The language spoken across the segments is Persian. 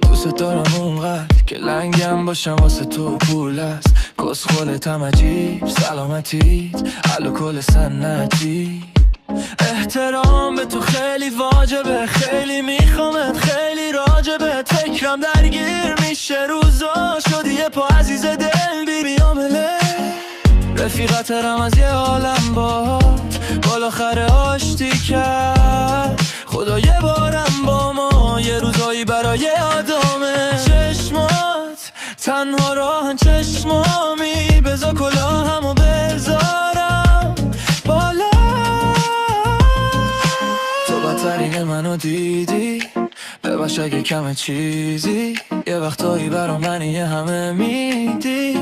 دوست دارم اونقدر که لنگم باشم واسه تو پول است. کس خولتم عجیب سلامتیت حل و کل سنتی. احترام به تو خیلی واجبه، خیلی میخوامت، خیلی راجبت. فکرم درگیر میشه روزا، شدی یه پا عزیز دل بیامله. رفیقترم از یه عالم باد، بالاخره آشتی کرد. خدا یه بارم با ما، یه روزایی برای آدامه. چشمات تنها راهن چشمامی، بذار کلاهمو بذارم بالا. تو بدترین منو دیدی، ببخش اگه کم چیزی. یه وقتایی برا منی یه همه میدی،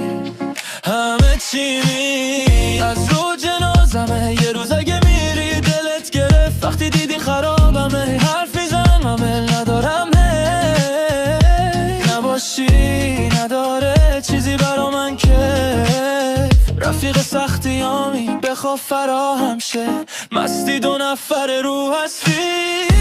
همه چی می از رو جنازمه. یه روز اگه میری دلت گرفت، وقتی دیدی خرابمه. حرف میزن من ول ندارم، نباشی نداره چیزی برا من که. رفیق سختیامی بخواه فراهم شه، مستی دو نفر رو هستی.